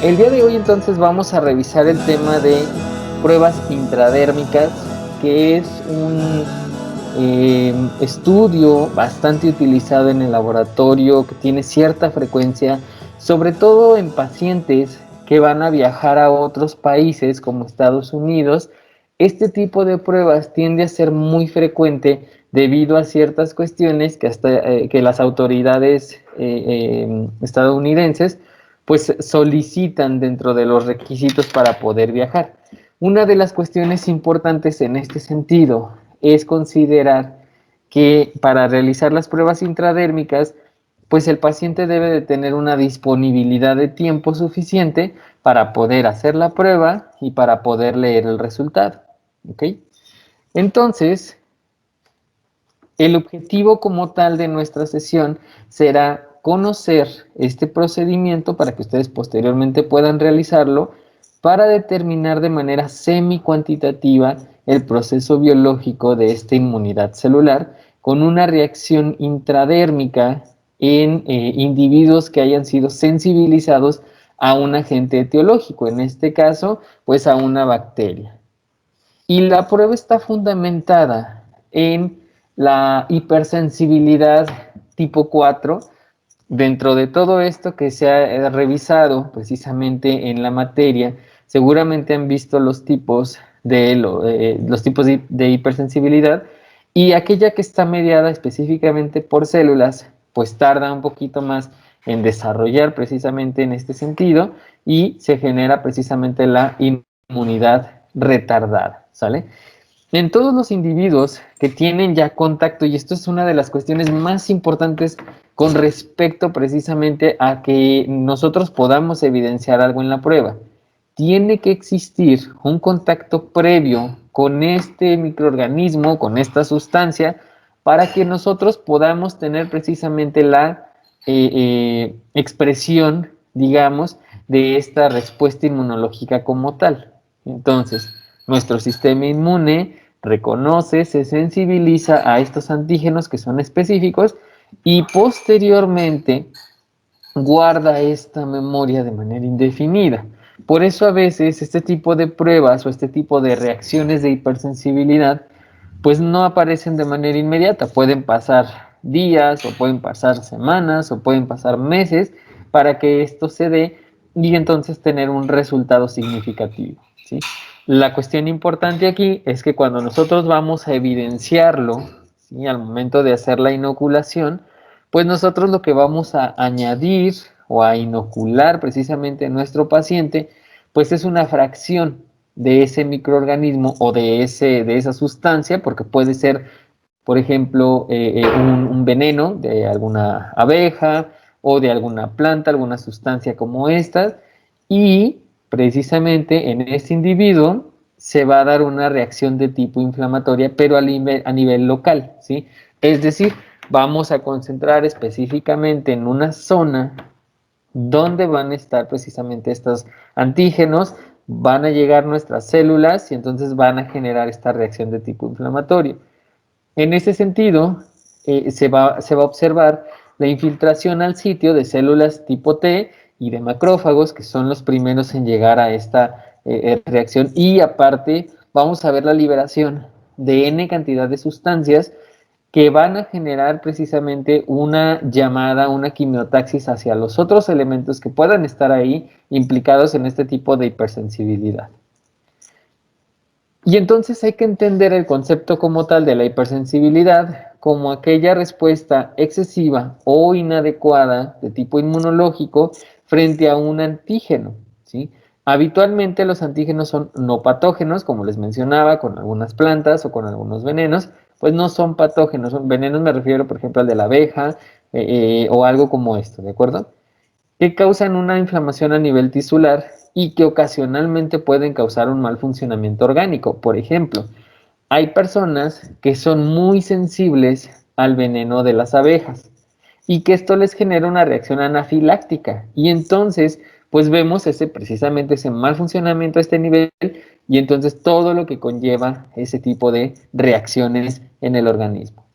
El día de hoy entonces vamos a revisar el tema de pruebas intradérmicas, que es un estudio bastante utilizado en el laboratorio, que tiene cierta frecuencia, sobre todo en pacientes que van a viajar a otros países como Estados Unidos. Este tipo de pruebas tiende a ser muy frecuente debido a ciertas cuestiones que las autoridades estadounidenses pues solicitan dentro de los requisitos para poder viajar. Una de las cuestiones importantes en este sentido es considerar que para realizar las pruebas intradérmicas, pues el paciente debe de tener una disponibilidad de tiempo suficiente para poder hacer la prueba y para poder leer el resultado. ¿Ok? Entonces, el objetivo como tal de nuestra sesión será conocer este procedimiento para que ustedes posteriormente puedan realizarlo para determinar de manera semi-cuantitativa el proceso biológico de esta inmunidad celular con una reacción intradérmica en individuos que hayan sido sensibilizados a un agente etiológico, en este caso, pues a una bacteria. Y la prueba está fundamentada en la hipersensibilidad tipo 4. Dentro de todo esto que se ha revisado precisamente en la materia, seguramente han visto los tipos de hipersensibilidad, y aquella que está mediada específicamente por células, pues tarda un poquito más en desarrollar precisamente en este sentido y se genera precisamente la inmunidad retardada, ¿sale? En todos los individuos que tienen ya contacto, y esto es una de las cuestiones más importantes con respecto precisamente a que nosotros podamos evidenciar algo en la prueba, tiene que existir un contacto previo con este microorganismo, con esta sustancia, para que nosotros podamos tener precisamente la expresión, digamos, de esta respuesta inmunológica como tal. Entonces, nuestro sistema inmune reconoce, se sensibiliza a estos antígenos que son específicos y posteriormente guarda esta memoria de manera indefinida. Por eso a veces este tipo de pruebas o este tipo de reacciones de hipersensibilidad pues no aparecen de manera inmediata, pueden pasar días o pueden pasar semanas o pueden pasar meses para que esto se dé y entonces tener un resultado significativo, ¿sí? La cuestión importante aquí es que cuando nosotros vamos a evidenciarlo, ¿sí? Al momento de hacer la inoculación, pues nosotros lo que vamos a añadir o a inocular precisamente en nuestro paciente, pues es una fracción de ese microorganismo o de esa sustancia, porque puede ser, por ejemplo, un veneno de alguna abeja o de alguna planta, alguna sustancia como esta, y precisamente en este individuo se va a dar una reacción de tipo inflamatoria, pero a nivel local, ¿sí? Es decir, vamos a concentrar específicamente en una zona donde van a estar precisamente estos antígenos, van a llegar nuestras células y entonces van a generar esta reacción de tipo inflamatorio. En ese sentido, se va a observar la infiltración al sitio de células tipo T y de macrófagos, que son los primeros en llegar a esta reacción, y aparte vamos a ver la liberación de N cantidad de sustancias que van a generar precisamente una llamada, una quimiotaxis hacia los otros elementos que puedan estar ahí implicados en este tipo de hipersensibilidad. Y entonces hay que entender el concepto como tal de la hipersensibilidad como aquella respuesta excesiva o inadecuada de tipo inmunológico frente a un antígeno, ¿sí? Habitualmente los antígenos son no patógenos, como les mencionaba, con algunas plantas o con algunos venenos, pues no son patógenos, son venenos, me refiero por ejemplo al de la abeja o algo como esto, ¿de acuerdo? Que causan una inflamación a nivel tisular y que ocasionalmente pueden causar un mal funcionamiento orgánico. Por ejemplo, hay personas que son muy sensibles al veneno de las abejas y que esto les genera una reacción anafiláctica y entonces pues vemos precisamente ese mal funcionamiento a este nivel y entonces todo lo que conlleva ese tipo de reacciones en el organismo.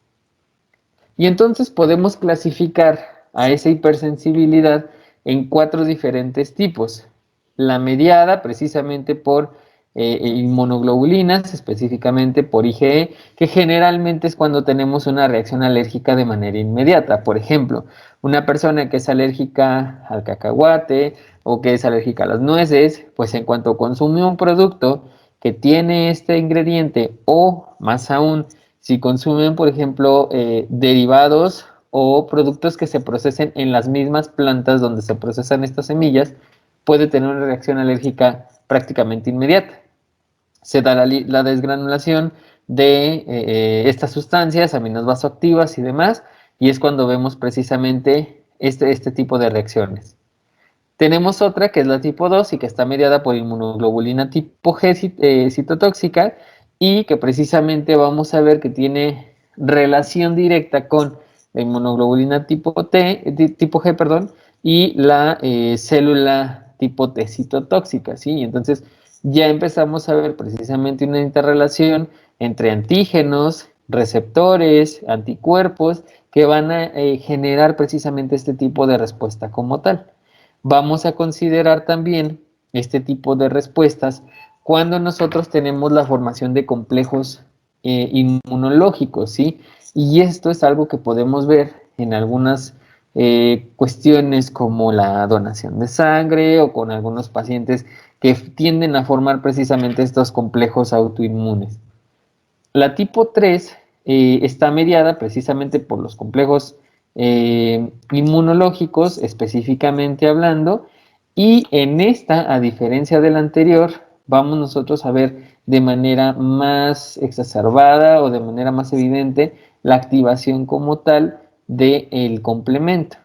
Y entonces podemos clasificar a esa hipersensibilidad en cuatro diferentes tipos. la mediada precisamente por inmunoglobulinas, específicamente por IgE, que generalmente es cuando tenemos una reacción alérgica de manera inmediata. Por ejemplo, una persona que es alérgica al cacahuate o que es alérgica a las nueces, pues en cuanto consume un producto que tiene este ingrediente, o más aún, si consumen, por ejemplo, derivados o productos que se procesen en las mismas plantas donde se procesan estas semillas, puede tener una reacción alérgica prácticamente inmediata. Se da la desgranulación de estas sustancias, aminas vasoactivas y demás, y es cuando vemos precisamente este tipo de reacciones. Tenemos otra que es la tipo 2 y que está mediada por inmunoglobulina tipo G citotóxica, y que precisamente vamos a ver que tiene relación directa con la inmunoglobulina tipo G, perdón, y la célula tipo T citotóxica, ¿sí? Entonces ya empezamos a ver precisamente una interrelación entre antígenos, receptores, anticuerpos, que van a generar precisamente este tipo de respuesta como tal. Vamos a considerar también este tipo de respuestas cuando nosotros tenemos la formación de complejos inmunológicos, ¿sí? Y esto es algo que podemos ver en algunas cuestiones como la donación de sangre o con algunos pacientes que tienden a formar precisamente estos complejos autoinmunes. La tipo 3 está mediada precisamente por los complejos inmunológicos, específicamente hablando, y en esta, a diferencia del anterior, vamos nosotros a ver de manera más exacerbada o de manera más evidente la activación como tal del complemento.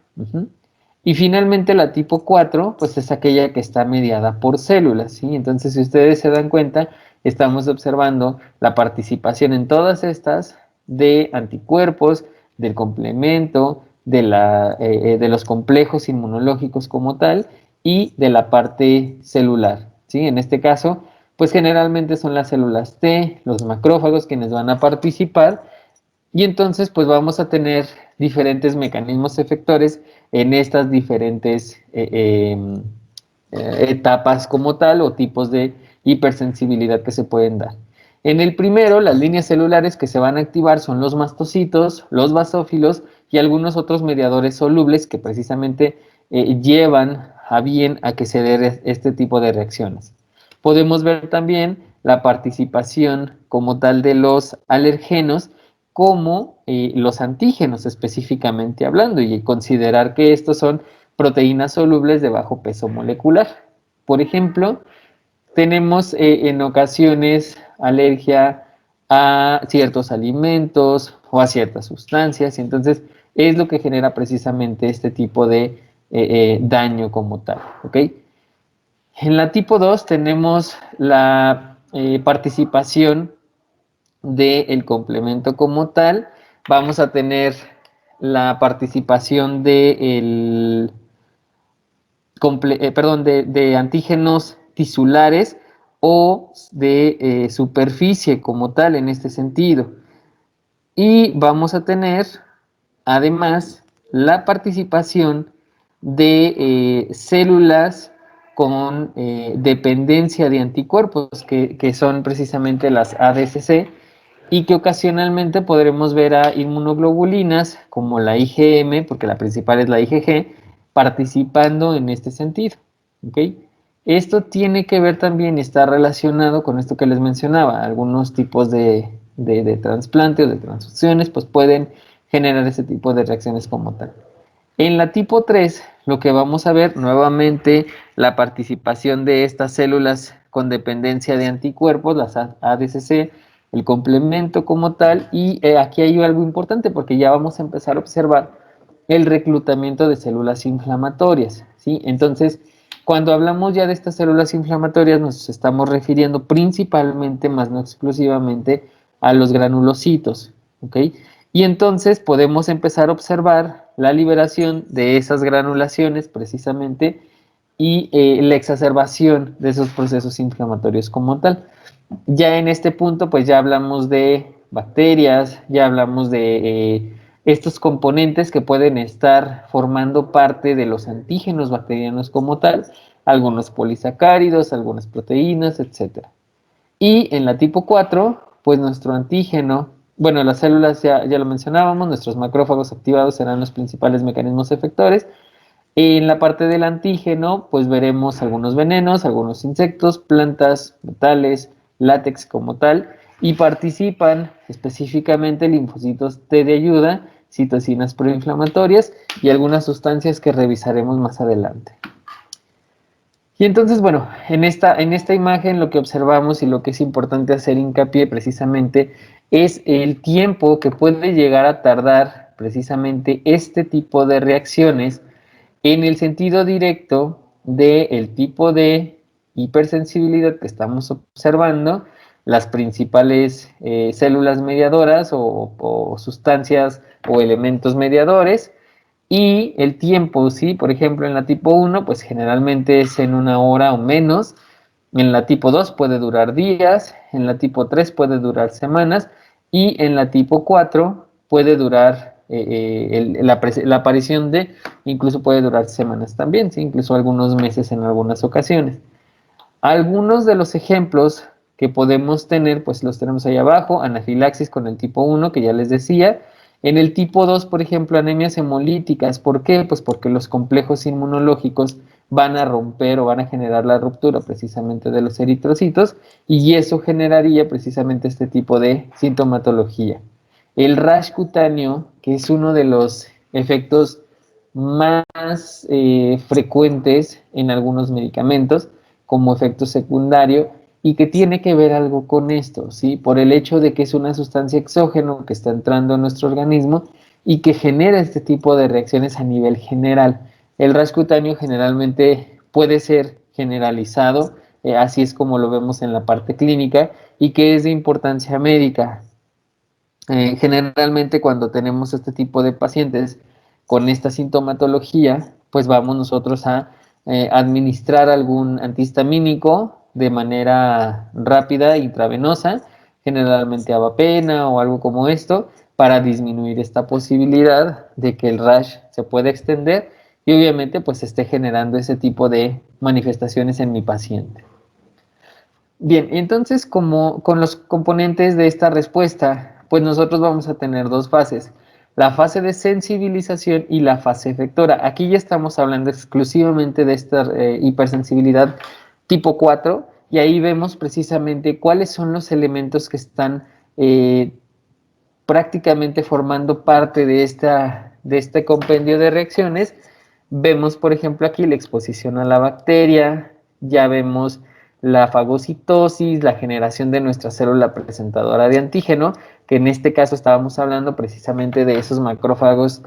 Y finalmente la tipo 4 pues es aquella que está mediada por células, ¿sí? Entonces, si ustedes se dan cuenta, estamos observando la participación en todas estas de anticuerpos, del complemento, de los complejos inmunológicos como tal y de la parte celular, ¿sí? En este caso, pues generalmente son las células T, los macrófagos quienes van a participar, y entonces pues vamos a tener diferentes mecanismos efectores en estas diferentes etapas como tal o tipos de hipersensibilidad que se pueden dar. En el primero, las líneas celulares que se van a activar son los mastocitos, los basófilos y algunos otros mediadores solubles que precisamente llevan a bien a que se dé este tipo de reacciones. Podemos ver también la participación como tal de los alergenos como los antígenos específicamente hablando, y considerar que estos son proteínas solubles de bajo peso molecular. Por ejemplo, tenemos en ocasiones alergia a ciertos alimentos o a ciertas sustancias, y entonces es lo que genera precisamente este tipo de daño como tal, ¿ok? En la tipo 2 tenemos la participación del complemento como tal. Vamos a tener la participación de antígenos tisulares o de superficie como tal en este sentido. Y vamos a tener además la participación de células con dependencia de anticuerpos, que son precisamente las ADCC, y que ocasionalmente podremos ver a inmunoglobulinas como la IgM, porque la principal es la IgG, participando en este sentido. ¿Okay? Esto tiene que ver también y está relacionado con esto que les mencionaba. Algunos tipos de trasplante o de transfusiones pues pueden generar ese tipo de reacciones como tal. En la tipo 3, lo que vamos a ver nuevamente la participación de estas células con dependencia de anticuerpos, las ADCC, el complemento como tal, y aquí hay algo importante porque ya vamos a empezar a observar el reclutamiento de células inflamatorias, ¿sí? Entonces, cuando hablamos ya de estas células inflamatorias, nos estamos refiriendo principalmente, más no exclusivamente, a los granulocitos, ¿ok? Y entonces podemos empezar a observar la liberación de esas granulaciones precisamente y la exacerbación de esos procesos inflamatorios como tal. Ya en este punto, pues ya hablamos de bacterias, ya hablamos de estos componentes que pueden estar formando parte de los antígenos bacterianos como tal, algunos polisacáridos, algunas proteínas, etcétera. Y en la tipo 4, pues nuestro antígeno, bueno, las células ya lo mencionábamos, nuestros macrófagos activados serán los principales mecanismos efectores. En la parte del antígeno, pues veremos algunos venenos, algunos insectos, plantas, metales, látex como tal, y participan específicamente linfocitos T de ayuda, citocinas proinflamatorias y algunas sustancias que revisaremos más adelante. Y entonces, bueno, en esta imagen lo que observamos y lo que es importante hacer hincapié precisamente es el tiempo que puede llegar a tardar precisamente este tipo de reacciones en el sentido directo del tipo de hipersensibilidad que estamos observando, las principales células mediadoras o sustancias o elementos mediadores, y el tiempo, ¿sí? Por ejemplo, en la tipo 1, pues generalmente es en 1 hora o menos. En la tipo 2 puede durar días, en la tipo 3 puede durar semanas y en la tipo 4 puede durar, la aparición de, incluso puede durar semanas también, ¿sí? Incluso algunos meses en algunas ocasiones. Algunos de los ejemplos que podemos tener, pues los tenemos ahí abajo: anafilaxis con el tipo 1, que ya les decía. En el tipo 2, por ejemplo, anemias hemolíticas. ¿Por qué? Pues porque los complejos inmunológicos van a romper o van a generar la ruptura precisamente de los eritrocitos y eso generaría precisamente este tipo de sintomatología. El rash cutáneo, que es uno de los efectos más frecuentes en algunos medicamentos como efecto secundario y que tiene que ver algo con esto, ¿sí? Por el hecho de que es una sustancia exógena que está entrando a nuestro organismo y que genera este tipo de reacciones a nivel general. El rash cutáneo generalmente puede ser generalizado, así es como lo vemos en la parte clínica, y que es de importancia médica. Generalmente cuando tenemos este tipo de pacientes con esta sintomatología, pues vamos nosotros a administrar algún antihistamínico de manera rápida, intravenosa, generalmente avapena o algo como esto, para disminuir esta posibilidad de que el rash se pueda extender y obviamente pues esté generando ese tipo de manifestaciones en mi paciente. Bien, entonces como con los componentes de esta respuesta, pues nosotros vamos a tener dos fases: la fase de sensibilización y la fase efectora. Aquí ya estamos hablando exclusivamente de esta hipersensibilidad tipo 4 y ahí vemos precisamente cuáles son los elementos que están eh, prácticamente formando parte de este compendio de reacciones. Vemos, por ejemplo, aquí la exposición a la bacteria, ya vemos la fagocitosis, la generación de nuestra célula presentadora de antígeno, que en este caso estábamos hablando precisamente de esos macrófagos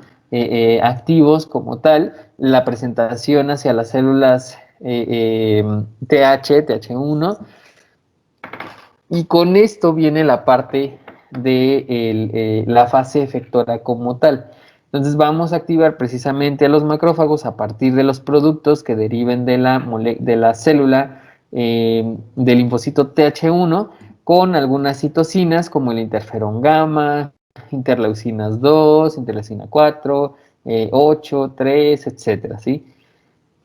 activos como tal, la presentación hacia las células TH1, y con esto viene la parte de la fase efectora como tal. Entonces vamos a activar precisamente a los macrófagos a partir de los productos que deriven de la célula del linfocito TH1 con algunas citocinas como el interferón gamma, interleucinas 2, interleucina 4, 8, 3, etcétera, ¿sí?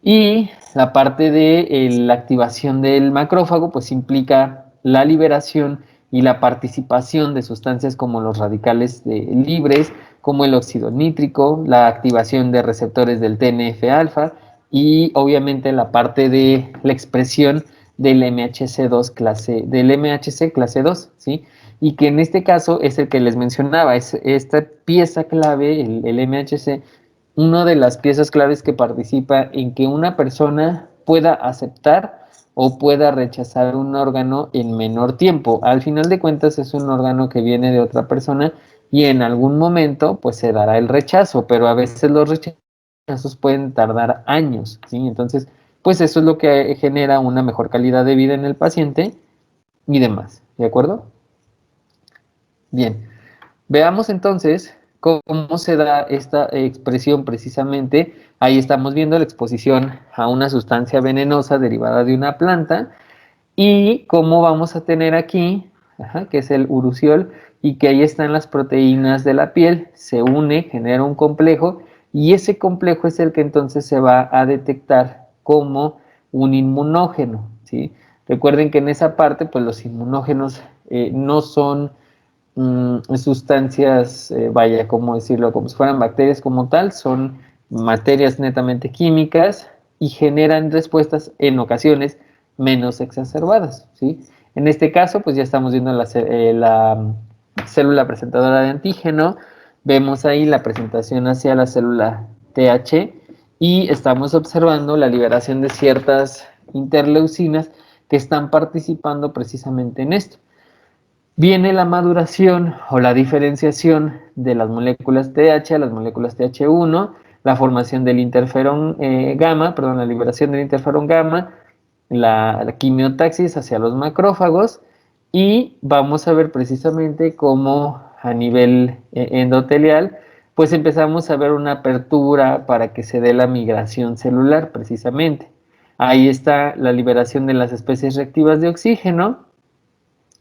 Y la parte de la activación del macrófago pues implica la liberación y la participación de sustancias como los radicales libres, como el óxido nítrico, la activación de receptores del TNF-alfa y obviamente la parte de la expresión del MHC clase 2, ¿sí? Y que en este caso es el que les mencionaba, es esta pieza clave, el MHC, una de las piezas claves que participa en que una persona pueda aceptar o pueda rechazar un órgano en menor tiempo. Al final de cuentas es un órgano que viene de otra persona y en algún momento pues se dará el rechazo, pero a veces los rechazos pueden tardar años, ¿sí? Entonces, pues eso es lo que genera una mejor calidad de vida en el paciente y demás, ¿de acuerdo? Bien. Veamos entonces cómo se da esta expresión precisamente. Ahí estamos viendo la exposición a una sustancia venenosa derivada de una planta y cómo vamos a tener aquí, que es el urushiol, y que ahí están las proteínas de la piel, se une, genera un complejo y ese complejo es el que entonces se va a detectar como un inmunógeno, ¿sí? Recuerden que en esa parte, pues los inmunógenos no son sustancias, vaya, ¿cómo decirlo? Como si fueran bacterias como tal, son materias netamente químicas y generan respuestas en ocasiones menos exacerbadas, ¿sí? En este caso, pues ya estamos viendo la célula presentadora de antígeno, vemos ahí la presentación hacia la célula TH y estamos observando la liberación de ciertas interleucinas que están participando precisamente en esto. Viene la maduración o la diferenciación de las moléculas TH a las moléculas TH1, la formación del interferón gamma, perdón, la liberación del interferón gamma, la quimiotaxis hacia los macrófagos y vamos a ver precisamente cómo a nivel endotelial pues empezamos a ver una apertura para que se dé la migración celular precisamente. Ahí está la liberación de las especies reactivas de oxígeno,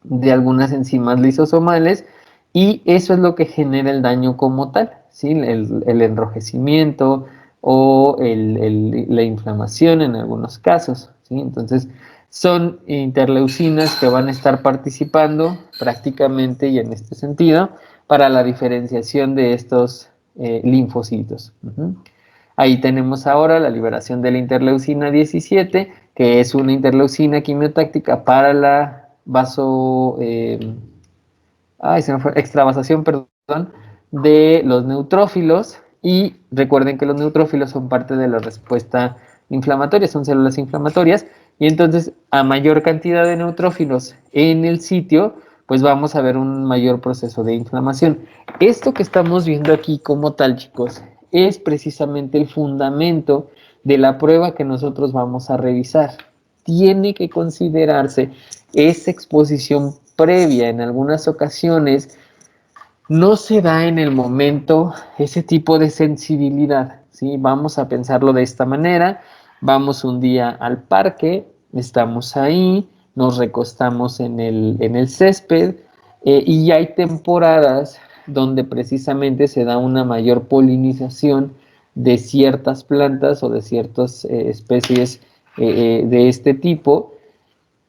de algunas enzimas lisosomales y eso es lo que genera el daño como tal, ¿sí? El enrojecimiento o la inflamación en algunos casos, ¿sí? Entonces son interleucinas que van a estar participando prácticamente y en este sentido para la diferenciación de estos linfocitos. Ahí tenemos ahora la liberación de la interleucina 17, que es una interleucina quimiotáctica para la se me fue, extravasación, perdón, de los neutrófilos. Y recuerden que los neutrófilos son parte de la respuesta inflamatoria, son células inflamatorias. Y entonces, a mayor cantidad de neutrófilos en el sitio, pues vamos a ver un mayor proceso de inflamación. Esto que estamos viendo aquí como tal, chicos, es precisamente el fundamento de la prueba que nosotros vamos a revisar. Tiene que considerarse esa exposición previa. En algunas ocasiones no se da en el momento ese tipo de sensibilidad, ¿sí? Vamos a pensarlo de esta manera: vamos un día al parque, estamos ahí, nos recostamos en el césped y hay temporadas donde precisamente se da una mayor polinización de ciertas plantas o de ciertas especies de este tipo,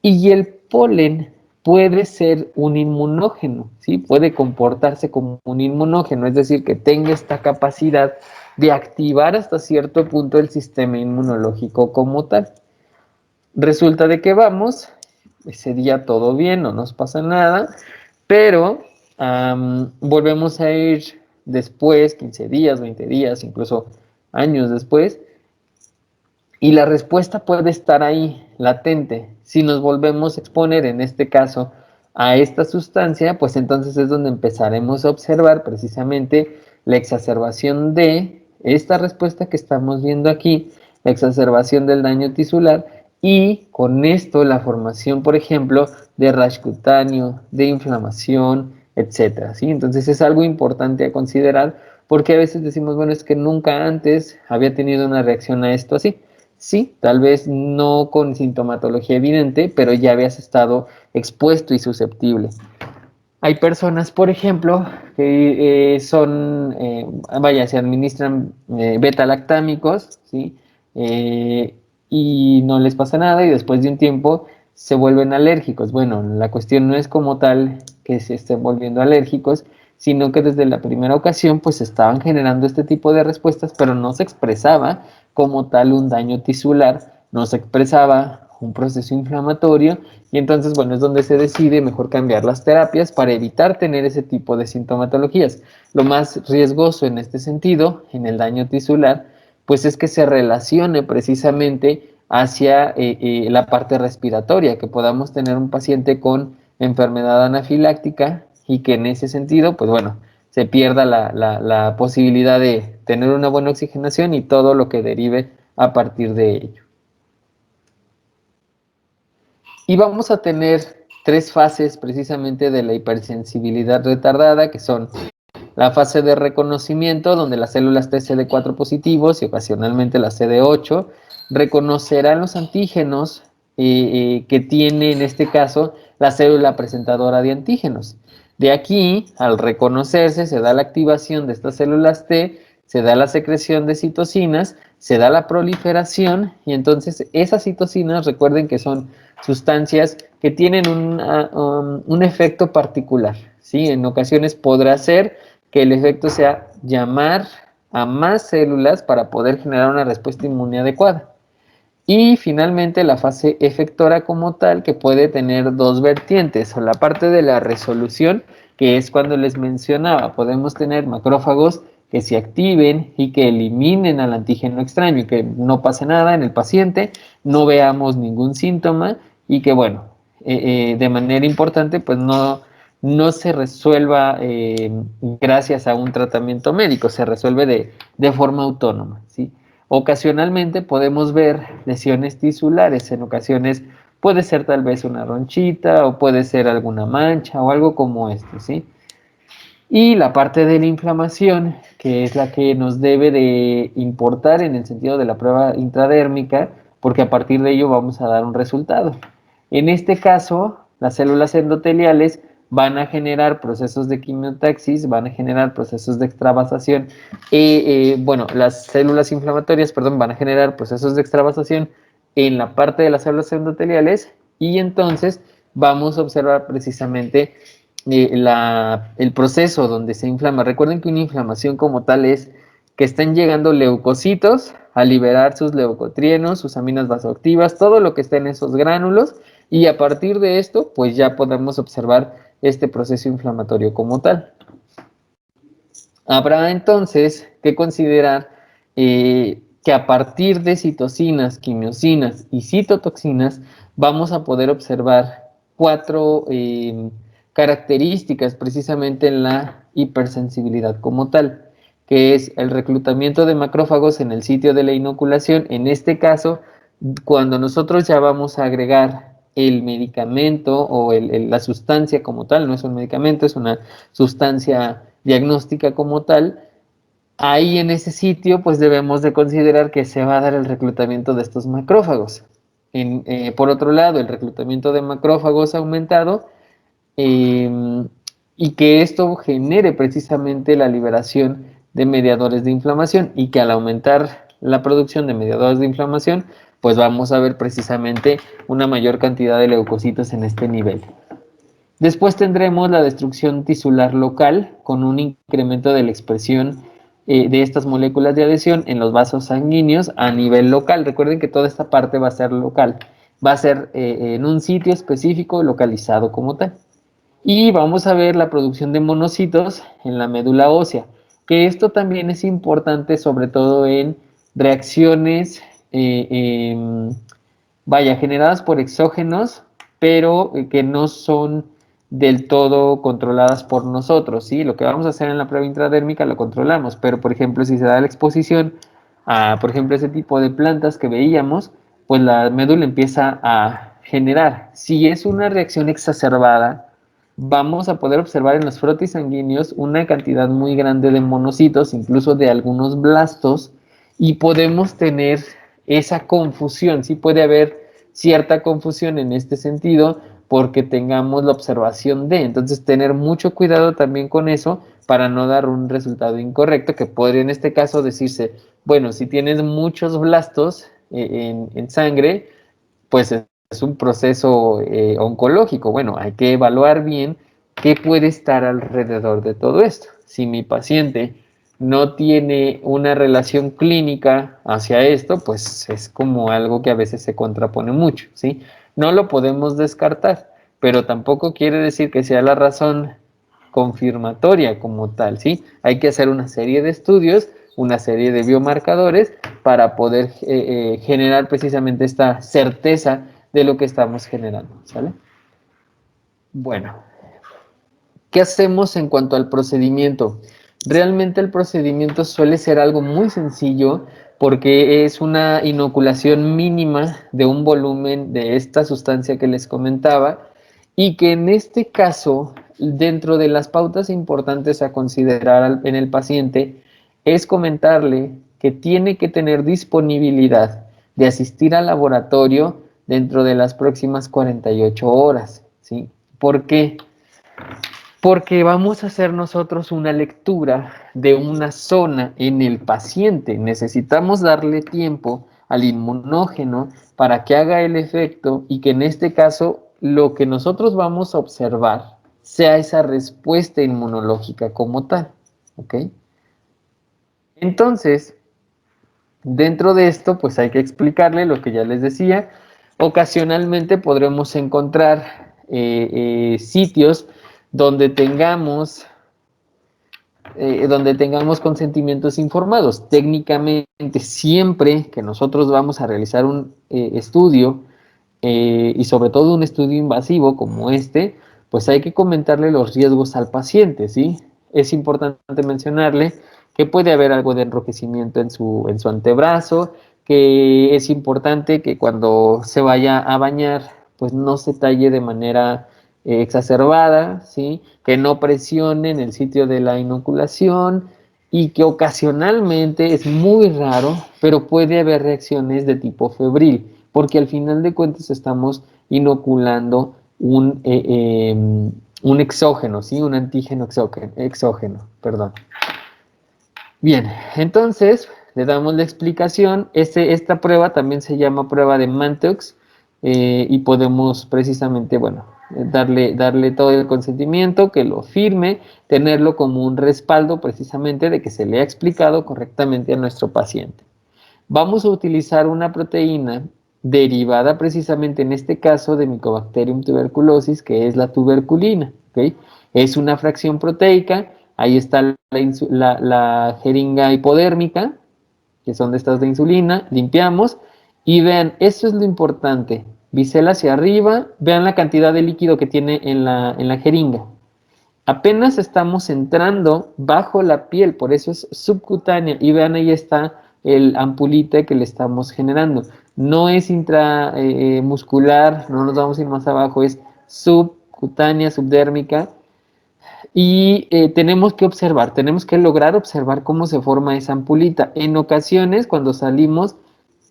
y el polen puede ser un inmunógeno, ¿sí? Puede comportarse como un inmunógeno, es decir, que tenga esta capacidad de activar hasta cierto punto el sistema inmunológico como tal. Resulta de que vamos, ese día todo bien, no nos pasa nada, pero volvemos a ir después, 15 días, 20 días, incluso años después, y la respuesta puede estar ahí, latente. Si nos volvemos a exponer, en este caso, a esta sustancia, pues entonces es donde empezaremos a observar precisamente la exacerbación de esta respuesta que estamos viendo aquí, la exacerbación del daño tisular y con esto la formación, por ejemplo, de rash cutáneo, de inflamación, etcétera, ¿sí? Entonces es algo importante a considerar porque a veces decimos, bueno, es que nunca antes había tenido una reacción a esto así. Sí, tal vez no con sintomatología evidente, pero ya habías estado expuesto y susceptible. Hay personas, por ejemplo, que vaya, se administran beta-lactámicos, ¿sí? Eh, y no les pasa nada y después de un tiempo se vuelven alérgicos. Bueno, la cuestión no es como tal que se estén volviendo alérgicos, sino que desde la primera ocasión pues estaban generando este tipo de respuestas, pero no se expresaba como tal un daño tisular, no se expresaba un proceso inflamatorio y entonces, bueno, es donde se decide mejor cambiar las terapias para evitar tener ese tipo de sintomatologías. Lo más riesgoso en este sentido, en el daño tisular, pues es que se relacione precisamente hacia la parte respiratoria, que podamos tener un paciente con enfermedad anafiláctica y que en ese sentido, pues bueno, se pierda la posibilidad de tener una buena oxigenación y todo lo que derive a partir de ello. Y vamos a tener tres fases precisamente de la hipersensibilidad retardada, que son la fase de reconocimiento, donde las células TCD4 positivos y ocasionalmente las CD8 reconocerán los antígenos que tiene en este caso la célula presentadora de antígenos. De aquí, al reconocerse, se da la activación de estas células T se da la secreción de citocinas, se da la proliferación y entonces esas citocinas, recuerden que son sustancias que tienen un efecto particular, ¿sí? En ocasiones podrá ser que el efecto sea llamar a más células para poder generar una respuesta inmune adecuada. Y finalmente la fase efectora como tal, que puede tener dos vertientes, o la parte de la resolución, que es cuando les mencionaba, podemos tener macrófagos que se activen y que eliminen al antígeno extraño y que no pase nada en el paciente, no veamos ningún síntoma y que bueno, de manera importante pues no se resuelva gracias a un tratamiento médico, se resuelve de forma autónoma, ¿sí? Ocasionalmente podemos ver lesiones tisulares, en ocasiones puede ser tal vez una ronchita o puede ser alguna mancha o algo como esto, ¿sí? Y la parte de la inflamación, que es la que nos debe de importar en el sentido de la prueba intradérmica, porque a partir de ello vamos a dar un resultado. En este caso, las células endoteliales van a generar procesos de quimiotaxis, van a generar procesos de extravasación. Bueno, las células inflamatorias, perdón, van a generar procesos de extravasación en la parte de las células endoteliales y entonces vamos a observar precisamente el proceso donde se inflama. Recuerden que una inflamación como tal es que están llegando leucocitos a liberar sus leucotrienos, sus aminas vasoactivas, todo lo que está en esos gránulos y a partir de esto pues ya podemos observar este proceso inflamatorio como tal. Habrá entonces que considerar que a partir de citocinas, quimiosinas y citotoxinas vamos a poder observar cuatro características precisamente en la hipersensibilidad como tal, que es el reclutamiento de macrófagos en el sitio de la inoculación. En este caso, cuando nosotros ya vamos a agregar el medicamento o la sustancia como tal, no es un medicamento, es una sustancia diagnóstica como tal, ahí en ese sitio pues debemos de considerar que se va a dar el reclutamiento de estos macrófagos. Por otro lado, el reclutamiento de macrófagos ha aumentado y que esto genere precisamente la liberación de mediadores de inflamación y que al aumentar la producción de mediadores de inflamación, pues vamos a ver precisamente una mayor cantidad de leucocitos en este nivel. Después tendremos la destrucción tisular local con un incremento de la expresión de estas moléculas de adhesión en los vasos sanguíneos a nivel local. Recuerden que toda esta parte va a ser local, va a ser en un sitio específico localizado como tal. Y vamos a ver la producción de monocitos en la médula ósea, que esto también es importante sobre todo en reacciones vaya, generadas por exógenos, pero que no son del todo controladas por nosotros, ¿sí? Lo que vamos a hacer en la prueba intradérmica lo controlamos, pero por ejemplo, si se da la exposición a, por ejemplo, ese tipo de plantas que veíamos, pues la médula empieza a generar. Si es una reacción exacerbada, vamos a poder observar en los frotis sanguíneos una cantidad muy grande de monocitos, incluso de algunos blastos, y podemos tener esa confusión, sí puede haber cierta confusión en este sentido porque tengamos la observación de, entonces tener mucho cuidado también con eso para no dar un resultado incorrecto que podría en este caso decirse, bueno, si tienes muchos blastos en sangre, pues es un proceso oncológico. Bueno, hay que evaluar bien qué puede estar alrededor de todo esto. Si mi paciente no tiene una relación clínica hacia esto, pues es como algo que a veces se contrapone mucho, ¿sí? No lo podemos descartar, pero tampoco quiere decir que sea la razón confirmatoria como tal, ¿sí? Hay que hacer una serie de estudios, una serie de biomarcadores para poder generar precisamente esta certeza de lo que estamos generando, ¿sale? Bueno, ¿qué hacemos en cuanto al procedimiento? Realmente el procedimiento suele ser algo muy sencillo porque es una inoculación mínima de un volumen de esta sustancia que les comentaba y que en este caso, dentro de las pautas importantes a considerar en el paciente, es comentarle que tiene que tener disponibilidad de asistir al laboratorio dentro de las próximas 48 horas, ¿sí? ¿Por qué? Porque vamos a hacer nosotros una lectura de una zona en el paciente. Necesitamos darle tiempo al inmunógeno para que haga el efecto y que en este caso lo que nosotros vamos a observar sea esa respuesta inmunológica como tal. ¿Ok? Entonces, dentro de esto, pues hay que explicarle lo que ya les decía. Ocasionalmente podremos encontrar sitios donde tengamos consentimientos informados. Técnicamente, siempre que nosotros vamos a realizar un estudio, y sobre todo un estudio invasivo como este, pues hay que comentarle los riesgos al paciente, ¿sí? Es importante mencionarle que puede haber algo de enrojecimiento en su antebrazo, que es importante que cuando se vaya a bañar, pues no se talle de manera exacerbada, ¿sí? Que no presione en el sitio de la inoculación y que ocasionalmente es muy raro, pero puede haber reacciones de tipo febril, porque al final de cuentas estamos inoculando un exógeno, ¿sí? Un antígeno exógeno, perdón. Bien, entonces le damos la explicación. Esta prueba también se llama prueba de Mantoux y podemos precisamente, bueno, darle todo el consentimiento, que lo firme, tenerlo como un respaldo precisamente de que se le ha explicado correctamente a nuestro paciente. Vamos a utilizar una proteína derivada precisamente en este caso de Mycobacterium tuberculosis, que es la tuberculina, ¿ok? Es una fracción proteica, ahí está la jeringa hipodérmica, que son de estas de insulina, limpiamos y vean, eso es lo importante, bisel hacia arriba, vean la cantidad de líquido que tiene en la jeringa. Apenas estamos entrando bajo la piel, por eso es subcutánea. Y vean, ahí está el ampulita que le estamos generando. No es intramuscular, no nos vamos a ir más abajo, es subcutánea, subdérmica. Y tenemos que observar, tenemos que lograr observar cómo se forma esa ampulita. En ocasiones, cuando salimos,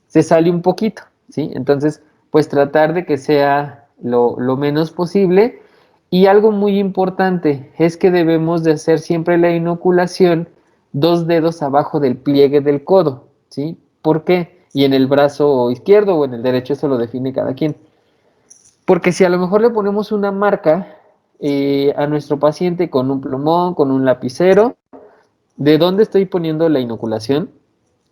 se sale un poquito, ¿sí? Entonces, pues tratar de que sea lo menos posible. Y algo muy importante es que debemos de hacer siempre la inoculación 2 dedos abajo del pliegue del codo, ¿sí? ¿Por qué? Y en el brazo izquierdo o en el derecho, eso lo define cada quien. Porque si a lo mejor le ponemos una marca a nuestro paciente con un plumón, con un lapicero, ¿de dónde estoy poniendo la inoculación?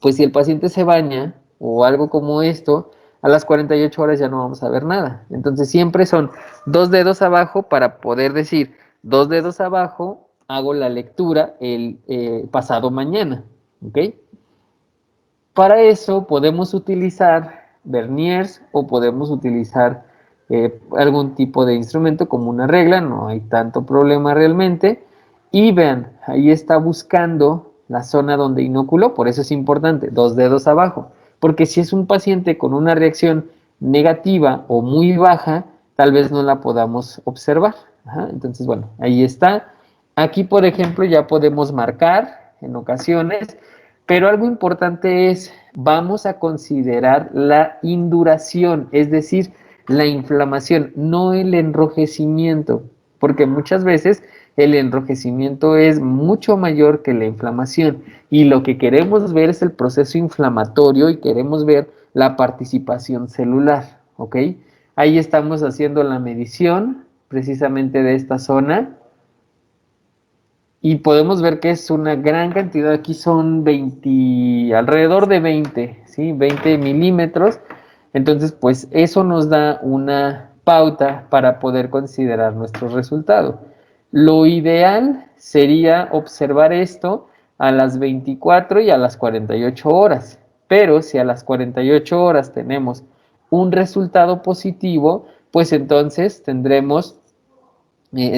Pues si el paciente se baña o algo como esto, a las 48 horas ya no vamos a ver nada. Entonces siempre son 2 dedos abajo para poder decir 2 dedos abajo, hago la lectura el pasado mañana. ¿Ok? Para eso podemos utilizar verniers o podemos utilizar algún tipo de instrumento como una regla, no hay tanto problema realmente. Y vean, ahí está buscando la zona donde inoculó, por eso es importante, 2 dedos abajo, porque si es un paciente con una reacción negativa o muy baja, tal vez no la podamos observar. Ajá, entonces, bueno, ahí está. Aquí, por ejemplo, ya podemos marcar en ocasiones, pero algo importante es, vamos a considerar la induración, es decir, la inflamación, no el enrojecimiento, porque muchas veces el enrojecimiento es mucho mayor que la inflamación y lo que queremos ver es el proceso inflamatorio y queremos ver la participación celular, ¿ok? Ahí estamos haciendo la medición precisamente de esta zona y podemos ver que es una gran cantidad, aquí son 20, alrededor de 20, ¿sí? 20 milímetros. Entonces, pues eso nos da una pauta para poder considerar nuestro resultado. Lo ideal sería observar esto a las 24 y a las 48 horas, pero si a las 48 horas tenemos un resultado positivo, pues entonces tendremos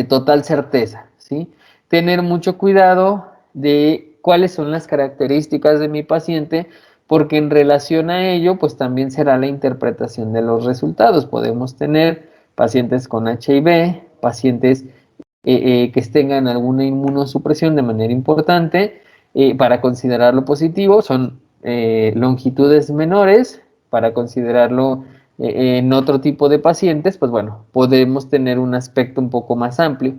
total certeza, ¿sí? Tener mucho cuidado de cuáles son las características de mi paciente, porque en relación a ello, pues también será la interpretación de los resultados. Podemos tener pacientes con HIV, pacientes que tengan alguna inmunosupresión de manera importante para considerarlo positivo, son longitudes menores, para considerarlo en otro tipo de pacientes, pues bueno, podemos tener un aspecto un poco más amplio.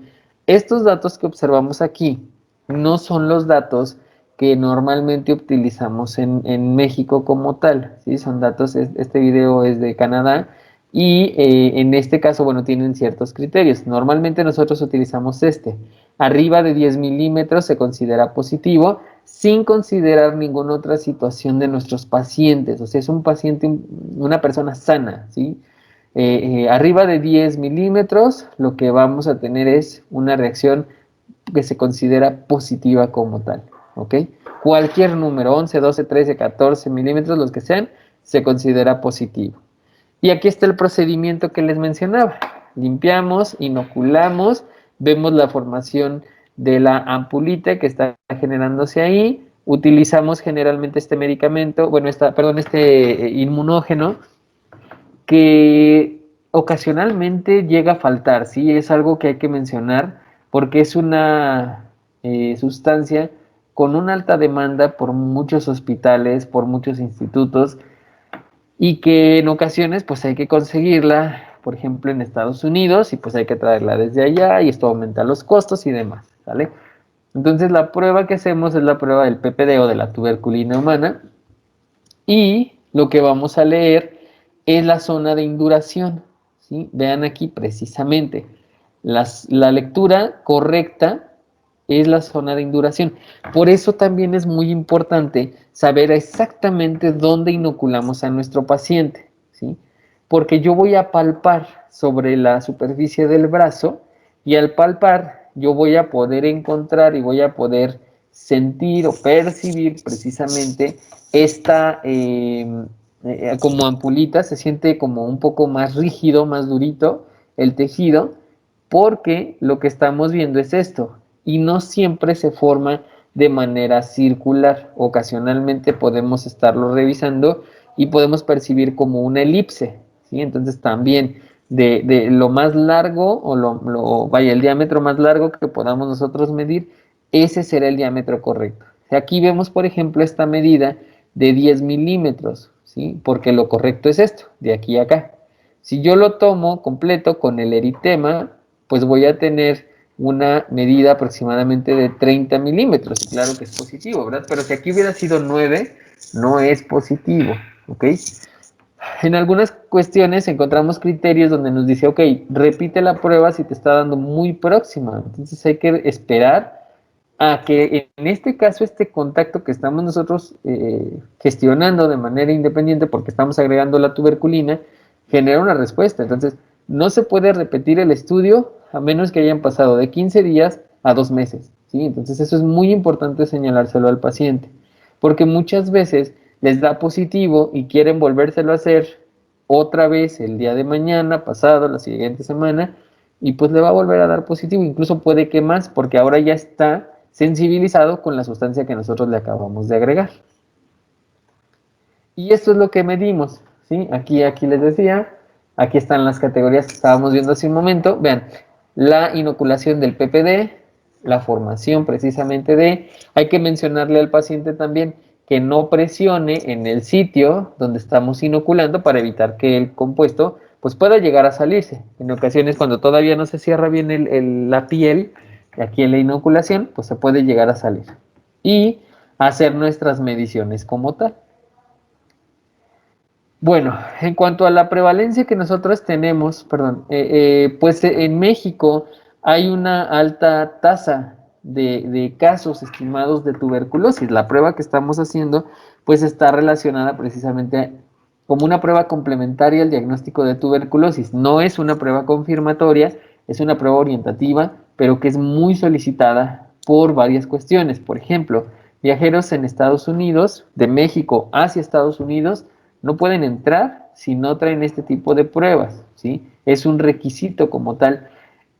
Estos datos que observamos aquí no son los datos que normalmente utilizamos en México como tal, ¿sí? Son datos, este video es de Canadá y en este caso, bueno, tienen ciertos criterios. Normalmente nosotros utilizamos este. Arriba de 10 milímetros se considera positivo sin considerar ninguna otra situación de nuestros pacientes. O sea, es un paciente, una persona sana, ¿sí? Arriba de 10 milímetros, lo que vamos a tener es una reacción que se considera positiva como tal, ¿ok? Cualquier número, 11, 12, 13, 14 milímetros, los que sean, se considera positivo. Y aquí está el procedimiento que les mencionaba. Limpiamos, inoculamos, vemos la formación de la ampulita que está generándose ahí. Utilizamos generalmente este medicamento, bueno, este inmunógeno que ocasionalmente llega a faltar, ¿sí? Es algo que hay que mencionar porque es una sustancia con una alta demanda por muchos hospitales, por muchos institutos y que en ocasiones pues hay que conseguirla, por ejemplo en Estados Unidos y pues hay que traerla desde allá y esto aumenta los costos y demás, ¿vale? Entonces la prueba que hacemos es la prueba del PPD o de la tuberculina humana y lo que vamos a leer es la zona de induración, ¿sí? Vean aquí precisamente, la lectura correcta es la zona de induración. Por eso también es muy importante saber exactamente dónde inoculamos a nuestro paciente, ¿sí? Porque yo voy a palpar sobre la superficie del brazo y al palpar yo voy a poder encontrar y voy a poder sentir o percibir precisamente esta como ampulita, se siente como un poco más rígido, más durito el tejido, porque lo que estamos viendo es esto, y no siempre se forma de manera circular. Ocasionalmente podemos estarlo revisando y podemos percibir como una elipse, ¿sí? Entonces también de lo más largo o vaya, el diámetro más largo que podamos nosotros medir, ese será el diámetro correcto. Aquí vemos, por ejemplo, esta medida de 10 milímetros, ¿sí? Porque lo correcto es esto, de aquí a acá. Si yo lo tomo completo con el eritema, pues voy a tener una medida aproximadamente de 30 milímetros. Y claro que es positivo, ¿verdad? Pero si aquí hubiera sido 9, no es positivo, ¿ok? En algunas cuestiones encontramos criterios donde nos dice, ok, repite la prueba si te está dando muy próxima. Entonces hay que esperar a que en este caso este contacto que estamos nosotros gestionando de manera independiente porque estamos agregando la tuberculina, genera una respuesta. Entonces no se puede repetir el estudio a menos que hayan pasado de 15 días a 2 meses, ¿sí? Entonces eso es muy importante señalárselo al paciente porque muchas veces les da positivo y quieren volvérselo a hacer otra vez el día de mañana, pasado, la siguiente semana, y pues le va a volver a dar positivo, incluso puede que más, porque ahora ya está sensibilizado con la sustancia que nosotros le acabamos de agregar. Y esto es lo que medimos, ¿sí? Aquí les decía, aquí están las categorías que estábamos viendo hace un momento. Vean, la inoculación del PPD, la formación precisamente hay que mencionarle al paciente también que no presione en el sitio donde estamos inoculando para evitar que el compuesto pues pueda llegar a salirse. En ocasiones cuando todavía no se cierra bien la piel, aquí en la inoculación, pues se puede llegar a salir. Y hacer nuestras mediciones como tal. Bueno, en cuanto a la prevalencia que nosotros tenemos, perdón, pues en México hay una alta tasa de casos estimados de tuberculosis. La prueba que estamos haciendo, pues está relacionada precisamente como una prueba complementaria al diagnóstico de tuberculosis. No es una prueba confirmatoria, es una prueba orientativa, pero que es muy solicitada por varias cuestiones. Por ejemplo, viajeros en Estados Unidos, de México hacia Estados Unidos, no pueden entrar si no traen este tipo de pruebas, ¿sí? Es un requisito como tal.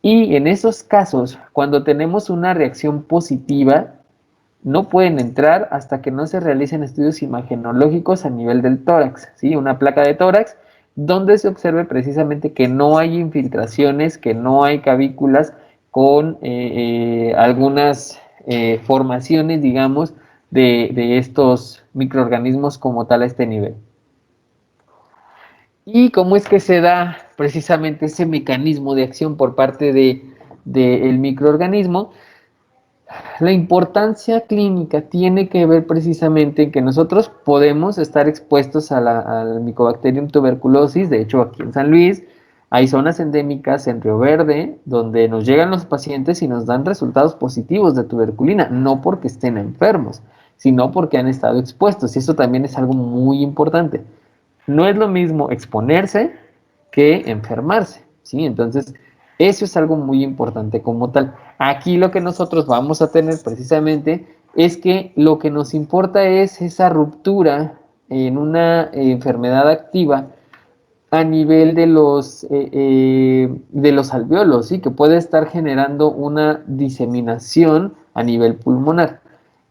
Y en esos casos, cuando tenemos una reacción positiva, no pueden entrar hasta que no se realicen estudios imagenológicos a nivel del tórax, ¿sí? Una placa de tórax donde se observe precisamente que no hay infiltraciones, que no hay cavículas con algunas formaciones, digamos, de estos microorganismos como tal a este nivel. ¿Y cómo es que se da precisamente ese mecanismo de acción por parte del microorganismo. La importancia clínica tiene que ver precisamente en que nosotros podemos estar expuestos a al Mycobacterium tuberculosis. De hecho, aquí en San Luis hay zonas endémicas en Río Verde donde nos llegan los pacientes y nos dan resultados positivos de tuberculina, no porque estén enfermos, sino porque han estado expuestos. Y eso también es algo muy importante. No es lo mismo exponerse que enfermarse, ¿sí? Entonces, eso es algo muy importante como tal. Aquí lo que nosotros vamos a tener precisamente es que lo que nos importa es esa ruptura en una enfermedad activa a nivel de los alvéolos, ¿sí? Que puede estar generando una diseminación a nivel pulmonar.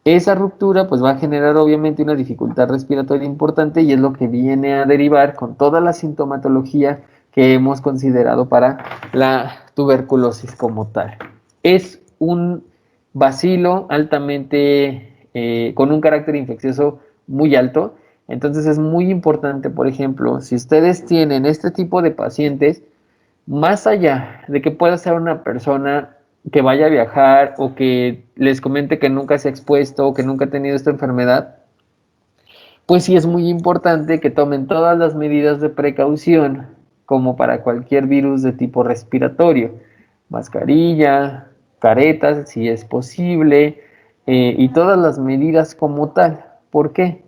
Esa ruptura pues va a generar obviamente una dificultad respiratoria importante y es lo que viene a derivar con toda la sintomatología que hemos considerado para la tuberculosis como tal. Es un bacilo altamente con un carácter infeccioso muy alto. Entonces es muy importante, por ejemplo, si ustedes tienen este tipo de pacientes, más allá de que pueda ser una persona que vaya a viajar o que les comente que nunca se ha expuesto o que nunca ha tenido esta enfermedad, pues sí es muy importante que tomen todas las medidas de precaución, como para cualquier virus de tipo respiratorio, mascarilla, caretas si es posible, y todas las medidas como tal. ¿Por qué?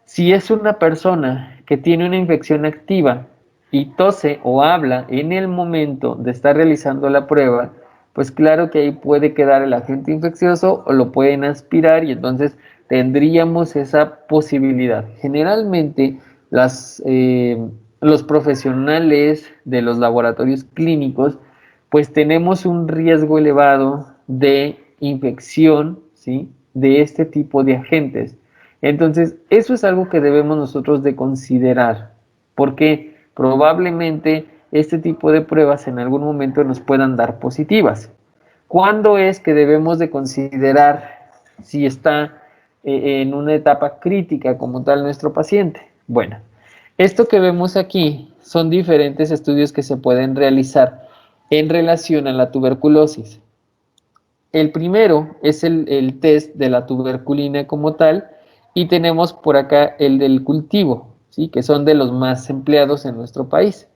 Si es una persona que tiene una infección activa y tose o habla en el momento de estar realizando la prueba, pues claro que ahí puede quedar el agente infeccioso o lo pueden aspirar y entonces tendríamos esa posibilidad. Generalmente los profesionales de los laboratorios clínicos pues tenemos un riesgo elevado de infección, ¿sí? De este tipo de agentes. Entonces, eso es algo que debemos nosotros de considerar, porque probablemente este tipo de pruebas en algún momento nos puedan dar positivas. ¿Cuándo es que debemos de considerar si está en una etapa crítica como tal nuestro paciente? Bueno, esto que vemos aquí son diferentes estudios que se pueden realizar en relación a la tuberculosis. El primero es el test de la tuberculina como tal y tenemos por acá el del cultivo, ¿sí? Que son de los más empleados en nuestro país.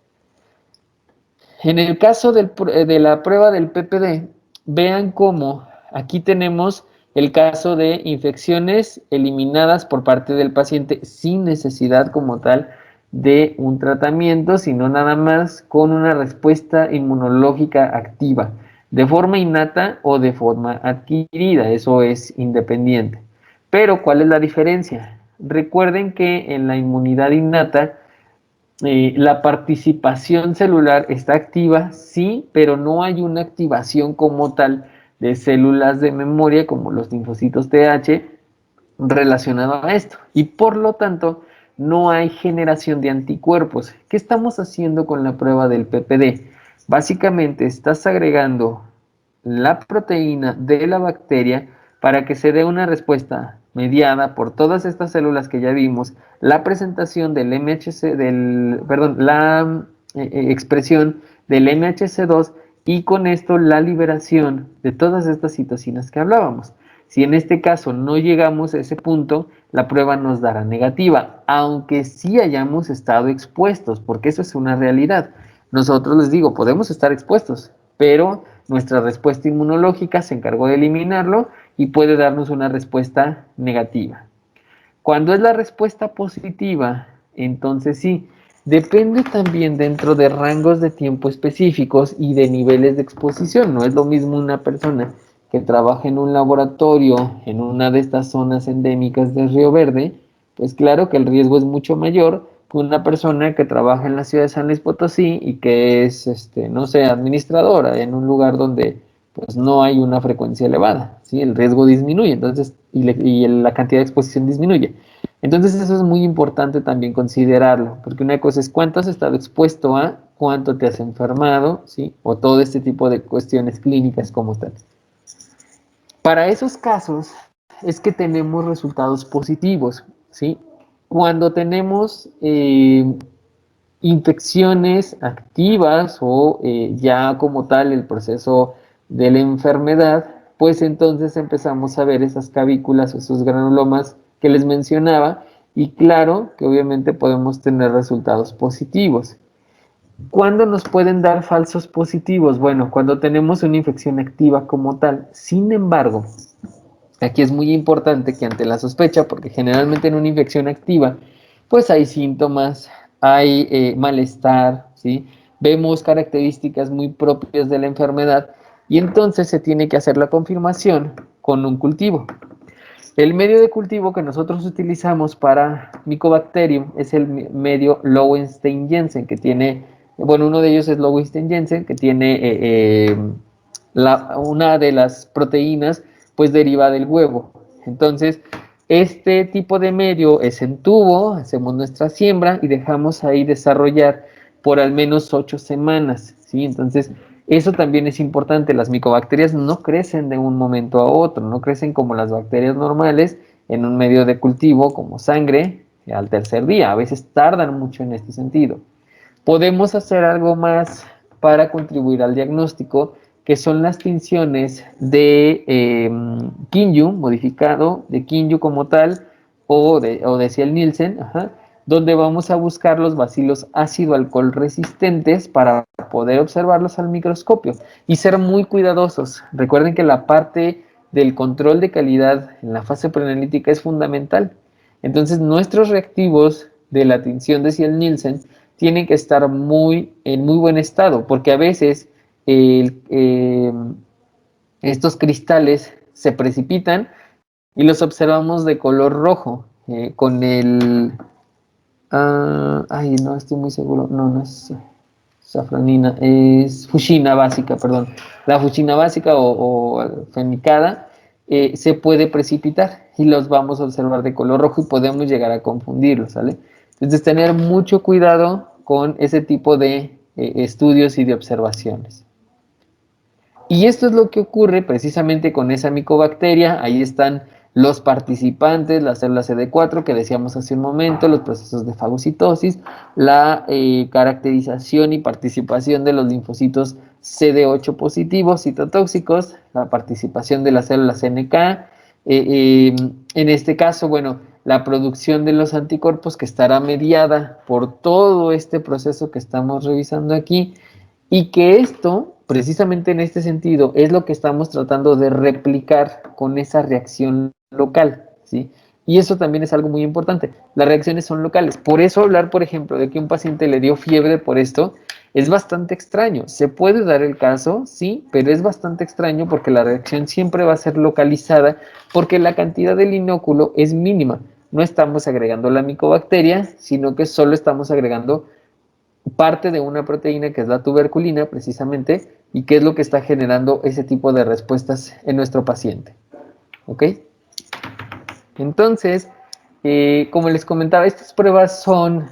En el caso de la prueba del PPD, vean cómo aquí tenemos el caso de infecciones eliminadas por parte del paciente sin necesidad como tal de un tratamiento, sino nada más con una respuesta inmunológica activa, de forma innata o de forma adquirida, eso es independiente. Pero, ¿cuál es la diferencia? Recuerden que en la inmunidad innata, la participación celular está activa, sí, pero no hay una activación como tal de células de memoria como los linfocitos TH relacionado a esto. Y por lo tanto, no hay generación de anticuerpos. ¿Qué estamos haciendo con la prueba del PPD? Básicamente estás agregando la proteína de la bacteria para que se dé una respuesta mediada por todas estas células que ya vimos, la presentación del MHC, la expresión del MHC2 y con esto la liberación de todas estas citocinas que hablábamos. Si en este caso no llegamos a ese punto, la prueba nos dará negativa, aunque sí hayamos estado expuestos, porque eso es una realidad. Nosotros les digo, podemos estar expuestos, pero nuestra respuesta inmunológica se encargó de eliminarlo y puede darnos una respuesta negativa. Cuando es la respuesta positiva, entonces sí, depende también dentro de rangos de tiempo específicos y de niveles de exposición. No es lo mismo una persona que trabaja en un laboratorio en una de estas zonas endémicas de Río Verde, pues claro que el riesgo es mucho mayor que una persona que trabaja en la ciudad de San Luis Potosí y que es, no sé, administradora en un lugar donde pues no hay una frecuencia elevada, ¿sí? El riesgo disminuye, entonces, y la cantidad de exposición disminuye. Entonces eso es muy importante también considerarlo, porque una cosa es cuánto has estado expuesto a, cuánto te has enfermado, ¿sí? O todo este tipo de cuestiones clínicas como tal. Para esos casos es que tenemos resultados positivos, ¿sí? Cuando tenemos infecciones activas o ya como tal el proceso de la enfermedad, pues entonces empezamos a ver esas cavículas o esos granulomas que les mencionaba, y claro que obviamente podemos tener resultados positivos. ¿Cuándo nos pueden dar falsos positivos? Bueno, cuando tenemos una infección activa como tal. Sin embargo, aquí es muy importante que ante la sospecha, porque generalmente en una infección activa, pues hay síntomas, hay malestar, ¿sí? Vemos características muy propias de la enfermedad y entonces se tiene que hacer la confirmación con un cultivo. El medio de cultivo que nosotros utilizamos para Mycobacterium es el medio Lowenstein-Jensen, que tiene, bueno, uno de ellos es Lowenstein-Jensen, que tiene una de las proteínas, pues deriva del huevo. Entonces, este tipo de medio es en tubo, hacemos nuestra siembra y dejamos ahí desarrollar por al menos 8 semanas, ¿sí? Entonces, eso también es importante. Las micobacterias no crecen de un momento a otro, no crecen como las bacterias normales en un medio de cultivo como sangre al tercer día. A veces tardan mucho en este sentido. Podemos hacer algo más para contribuir al diagnóstico, que son las tinciones de Kinju, modificado de Kinju como tal, o de Ciel-Nielsen, donde vamos a buscar los bacilos ácido-alcohol resistentes para poder observarlos al microscopio y ser muy cuidadosos. Recuerden que la parte del control de calidad en la fase preanalítica es fundamental. Entonces, nuestros reactivos de la tinción de Ciel-Nielsen tienen que estar en muy buen estado, porque a veces estos cristales se precipitan y los observamos de color rojo, con el... ay, no estoy muy seguro, no es safranina, es fuchina básica, perdón. La fuchina básica o fenicada se puede precipitar y los vamos a observar de color rojo y podemos llegar a confundirlos, ¿sale? Entonces, tener mucho cuidado con ese tipo de estudios y de observaciones. Y esto es lo que ocurre precisamente con esa micobacteria. Ahí están los participantes, la célula CD4 que decíamos hace un momento, los procesos de fagocitosis, la caracterización y participación de los linfocitos CD8 positivos citotóxicos, la participación de las células NK, en este caso, bueno, la producción de los anticuerpos que estará mediada por todo este proceso que estamos revisando aquí, y que esto, precisamente en este sentido, es lo que estamos tratando de replicar con esa reacción local, ¿sí? Y eso también es algo muy importante. Las reacciones son locales. Por eso hablar, por ejemplo, de que un paciente le dio fiebre por esto, es bastante extraño. Se puede dar el caso, sí, pero es bastante extraño porque la reacción siempre va a ser localizada porque la cantidad del inóculo es mínima. No estamos agregando la micobacteria, sino que solo estamos agregando parte de una proteína que es la tuberculina precisamente, y que es lo que está generando ese tipo de respuestas en nuestro paciente. ¿Ok? Entonces, como les comentaba, estas pruebas son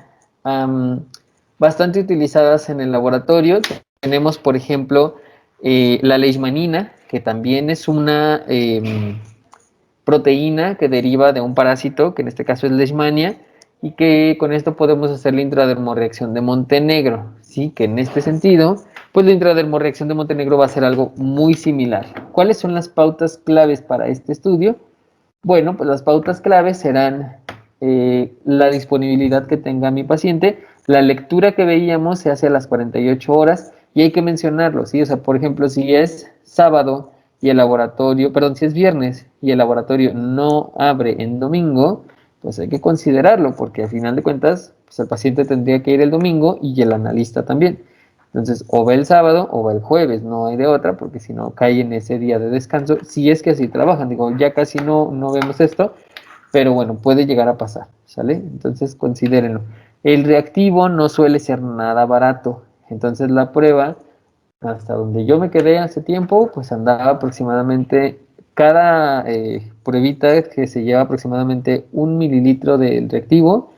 bastante utilizadas en el laboratorio. Tenemos, por ejemplo, la leishmanina, que también es una proteína que deriva de un parásito, que en este caso es leishmania, y que con esto podemos hacer la intradermorreacción de Montenegro, ¿sí? Que en este sentido, pues la intradermorreacción de Montenegro va a ser algo muy similar. ¿Cuáles son las pautas claves para este estudio? Bueno, pues las pautas claves serán la disponibilidad que tenga mi paciente, la lectura que veíamos se hace a las 48 horas y hay que mencionarlo, ¿sí? O sea, por ejemplo, si es sábado y el laboratorio, perdón, si es viernes y el laboratorio no abre en domingo, pues hay que considerarlo porque al final de cuentas, pues el paciente tendría que ir el domingo y el analista también. Entonces, o va el sábado o va el jueves, no hay de otra, porque si no cae en ese día de descanso, si es que así trabajan. Digo, ya casi no vemos esto, pero bueno, puede llegar a pasar, ¿sale? Entonces, considérenlo. El reactivo no suele ser nada barato, entonces la prueba, hasta donde yo me quedé hace tiempo, pues andaba aproximadamente, cada pruebita que se lleva aproximadamente 1 mililitro del reactivo,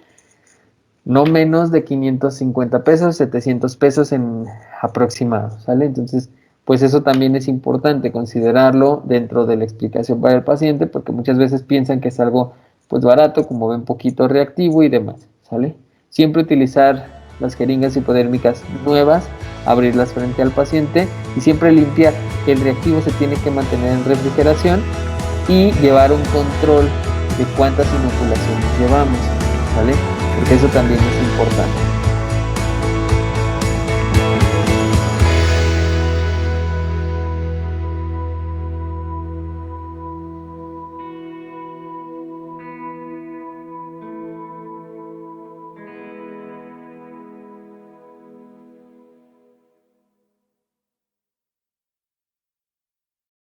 no menos de 550 pesos, 700 pesos en aproximado, ¿sale? Entonces, pues eso también es importante considerarlo dentro de la explicación para el paciente, porque muchas veces piensan que es algo pues barato, como ven poquito reactivo y demás, ¿sale? Siempre utilizar las jeringas hipodérmicas nuevas abrirlas frente al paciente y siempre limpiar. El reactivo se tiene que mantener en refrigeración y llevar un control de cuántas inoculaciones llevamos, ¿vale? Porque eso también es importante.